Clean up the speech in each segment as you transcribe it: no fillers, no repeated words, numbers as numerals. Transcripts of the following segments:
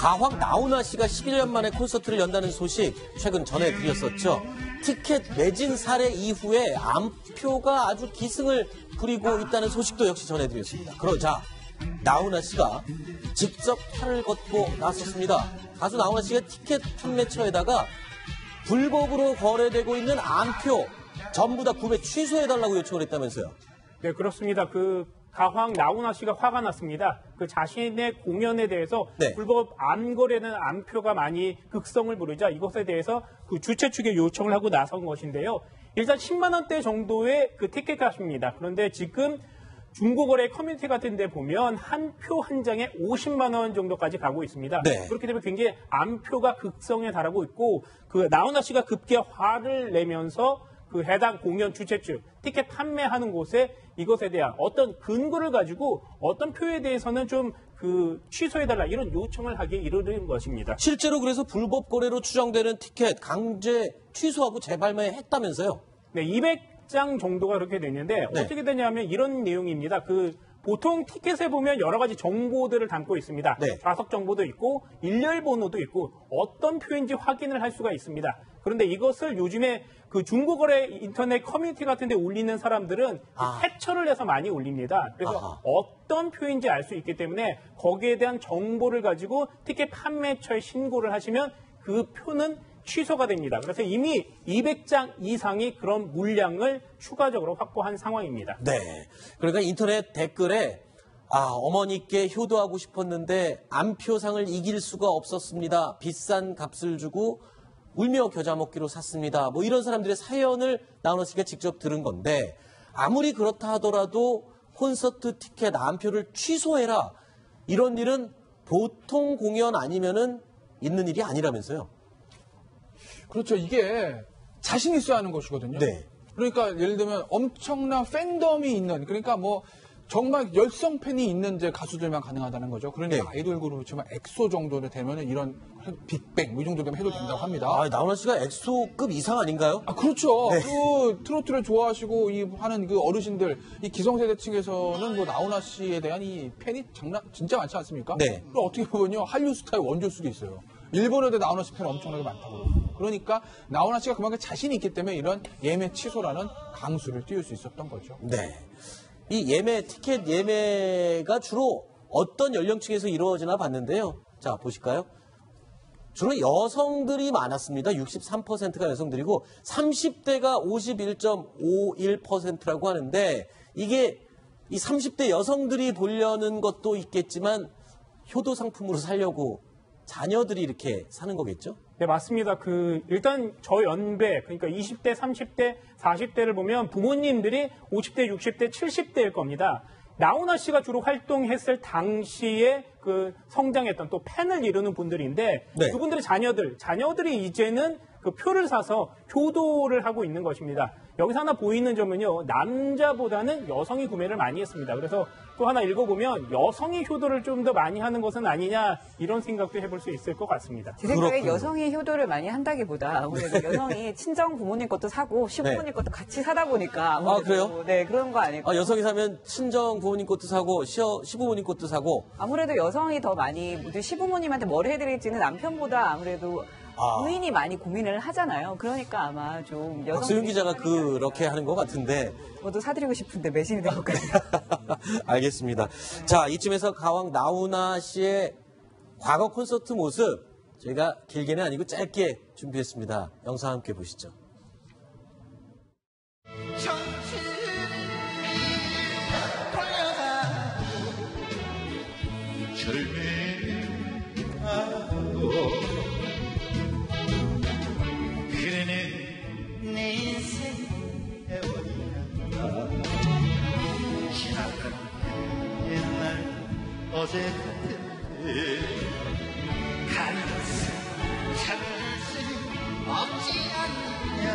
가왕 나훈아 씨가 11년 만에 콘서트를 연다는 소식 최근 전해드렸었죠. 티켓 매진 사례 이후에 암표가 아주 기승을 부리고 있다는 소식도 역시 전해드렸습니다. 그러자 나훈아 씨가 직접 팔을 걷고 나섰습니다. 가수 나훈아 씨가 티켓 판매처에다가 불법으로 거래되고 있는 암표 전부 다 구매 취소해달라고 요청을 했다면서요. 네, 그렇습니다. 가왕 나훈아 씨가 화가 났습니다. 자신의 공연에 대해서 불법 암거래는 암표가 많이 극성을 부르자 이것에 대해서 주최 측에 요청을 하고 나선 것인데요. 일단 10만 원대 정도의 티켓 값입니다. 그런데 지금 중고거래 커뮤니티 같은 데 보면 한 표 한 장에 50만 원 정도까지 가고 있습니다. 네. 그렇게 되면 굉장히 암표가 극성에 달하고 있고 나훈아 씨가 급기야 화를 내면서 해당 공연 주최 측 티켓 판매하는 곳에 이것에 대한 어떤 근거를 가지고 어떤 표에 대해서는 좀 취소해달라 이런 요청을 하기에 이르는 것입니다. 실제로 그래서 불법 거래로 추정되는 티켓 강제 취소하고 재발매했다면서요? 네, 200장 정도가 그렇게 됐는데 어떻게 되냐면 이런 내용입니다. 보통 티켓에 보면 여러 가지 정보들을 담고 있습니다. 좌석 정보도 있고 일렬 번호도 있고 어떤 표인지 확인을 할 수가 있습니다. 그런데 이것을 요즘에 중고거래 인터넷 커뮤니티 같은 데 올리는 사람들은 캡처를 해서 많이 올립니다. 그래서 어떤 표인지 알 수 있기 때문에 거기에 대한 정보를 가지고 티켓 판매처에 신고를 하시면 그 표는 취소가 됩니다. 그래서 이미 200장 이상이 그런 물량을 추가적으로 확보한 상황입니다. 네. 그러니까 인터넷 댓글에 어머니께 효도하고 싶었는데 암표상을 이길 수가 없었습니다. 비싼 값을 주고 울며 겨자 먹기로 샀습니다. 뭐 이런 사람들의 사연을 나훈아 씨가 직접 들은 건데 아무리 그렇다 하더라도 콘서트 티켓 암표를 취소해라. 이런 일은 보통 공연 아니면은 있는 일이 아니라면서요. 그렇죠. 이게 자신 있어야 하는 것이거든요. 네. 그러니까 예를 들면 엄청난 팬덤이 있는 그러니까 정말 열성 팬이 있는 가수들만 가능하다는 거죠. 그러니까 아이돌 그룹이지만 엑소 정도는 되면은 이런 빅뱅 이 정도 되면 해도 된다고 합니다. 나훈아 씨가 엑소급 이상 아닌가요? 그렇죠. 트로트를 좋아하시고 하는 어르신들 이 기성세대층에서는 나훈아 씨에 대한 이 팬이 진짜 많지 않습니까? 네. 어떻게 보면요 한류 스타의 원조일 수도 있어요. 일본에도 나훈아 씨 팬 엄청나게 많다고. 그러니까 나훈아 씨가 그만큼 자신이 있기 때문에 이런 예매 취소라는 강수를 띄울 수 있었던 거죠. 네. 이 티켓 예매가 주로 어떤 연령층에서 이루어지나 봤는데요. 자, 보실까요? 주로 여성들이 많았습니다. 63%가 여성들이고 30대가 51.51%라고 하는데 이게 이 30대 여성들이 보려는 것도 있겠지만 효도 상품으로 살려고 자녀들이 이렇게 사는 거겠죠? 네, 맞습니다. 일단 저 연배, 그러니까 20대, 30대, 40대를 보면 부모님들이 50대, 60대, 70대일 겁니다. 나훈아 씨가 주로 활동했을 당시에 성장했던 또 팬을 이루는 분들인데 그분들의 자녀들이 이제는 표를 사서 효도를 하고 있는 것입니다. 여기서 하나 보이는 점은요, 남자보다는 여성이 구매를 많이 했습니다. 그래서 또 하나 읽어보면 여성이 효도를 좀 더 많이 하는 것은 아니냐 이런 생각도 해볼 수 있을 것 같습니다. 제 생각에 여성이 효도를 많이 한다기보다 아무래도 여성이 친정 부모님 것도 사고 시부모님 것도 같이 사다 보니까 그래요? 네, 그런 거 아닐까요? 여성이 사면 친정 부모님 것도 사고 시부모님 것도 사고 아무래도 여성이 더 많이 시부모님한테 뭘 해드릴지는 남편보다 아무래도 부인이 많이 고민을 하잖아요. 그러니까 아마 좀 박소윤 기자가 그렇게 하는 것 같은데 저도 사드리고 싶은데 매진이 된 것 같아요. 알겠습니다. 자, 이쯤에서 가왕 나훈아 씨의 과거 콘서트 모습 저희가 길게는 아니고 짧게 준비했습니다. 영상 함께 보시죠. 내 인생 해워야 지나간 옛날 어제 같은데 가능성 찾을 수 없지 않냐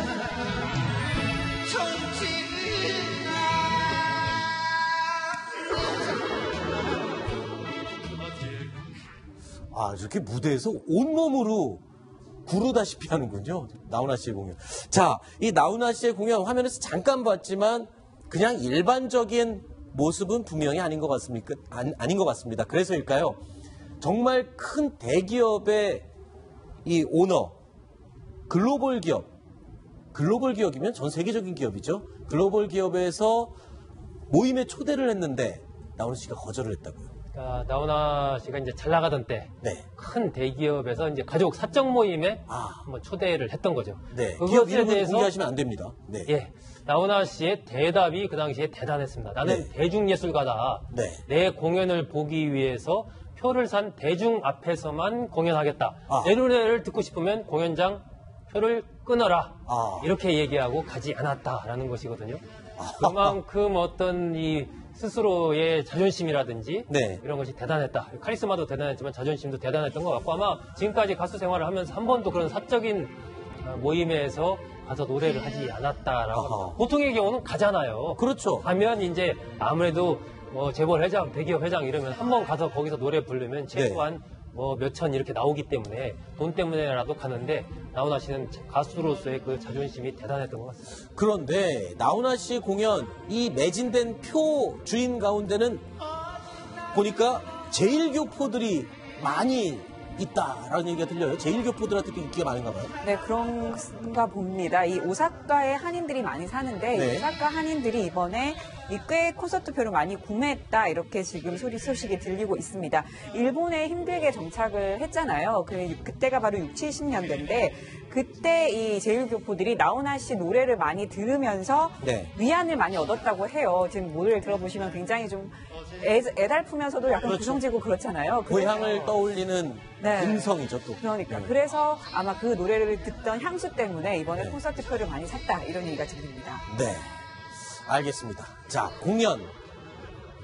이렇게 무대에서 온몸으로 구르다시피 하는군요. 나훈아 씨의 공연. 자, 이 나훈아 씨의 공연 화면에서 잠깐 봤지만 그냥 일반적인 모습은 분명히 아닌 것 같습니다. 그래서일까요? 정말 큰 대기업의 이 오너, 글로벌 기업이면 전 세계적인 기업이죠. 글로벌 기업에서 모임에 초대를 했는데 나훈아 씨가 거절을 했다고요. 나훈아 씨가 이제 잘 나가던 때 큰 대기업에서 이제 가족 사적 모임에 한번 초대를 했던 거죠. 네. 기업 이름을 공개하시면 안 됩니다. 네. 예. 나훈아 씨의 대답이 그 당시에 대단했습니다. 나는 대중예술가다. 내 공연을 보기 위해서 표를 산 대중 앞에서만 공연하겠다. 내 노래를 듣고 싶으면 공연장 표를 끊어라. 이렇게 얘기하고 가지 않았다라는 것이거든요. 그만큼 어떤 이 스스로의 자존심이라든지 이런 것이 대단했다. 카리스마도 대단했지만 자존심도 대단했던 것 같고 아마 지금까지 가수 생활을 하면서 한 번도 그런 사적인 모임에서 가서 노래를 하지 않았다라고. 보통의 경우는 가잖아요. 그렇죠. 가면 이제 아무래도 뭐 재벌 회장, 대기업 회장 이러면 한 번 가서 거기서 노래 부르면 최소한 뭐 몇천 이렇게 나오기 때문에 돈 때문에라도 가는데 나훈아 씨는 가수로서의 그 자존심이 대단했던 것 같습니다. 그런데 나훈아 씨 공연 이 매진된 표 주인 가운데는 보니까 제1교포들이 많이 있다라는 얘기가 들려요. 제1교포들한테도 인기가 많은가 봐요. 네, 그런가 봅니다. 이 오사카에 한인들이 많이 사는데 이 오사카 한인들이 이번에 꽤 콘서트표를 많이 구매했다 이렇게 지금 소식이 들리고 있습니다. 일본에 힘들게 정착을 했잖아요. 그때가 바로 60, 70년대인데 그때 이 제1교포들이 나훈아 씨 노래를 많이 들으면서 위안을 많이 얻었다고 해요. 지금 노래를 들어보시면 굉장히 좀 애달프면서도 약간 구성지고 그렇잖아요. 고향을 떠올리는 음성이죠 또. 그러니까 그래서 아마 그 노래를 듣던 향수 때문에 이번에 콘서트표를 많이 샀다 이런 얘기가 들립니다. 네, 알겠습니다. 자,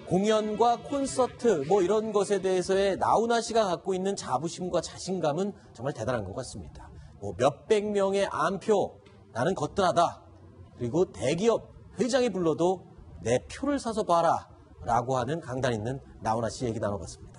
공연과 콘서트 뭐 이런 것에 대해서의 나훈아 씨가 갖고 있는 자부심과 자신감은 정말 대단한 것 같습니다. 뭐 몇백 명의 암표 나는 거뜬하다. 그리고 대기업 회장이 불러도 내 표를 사서 봐라 라고 하는 강단 있는 나훈아 씨 얘기 나눠봤습니다.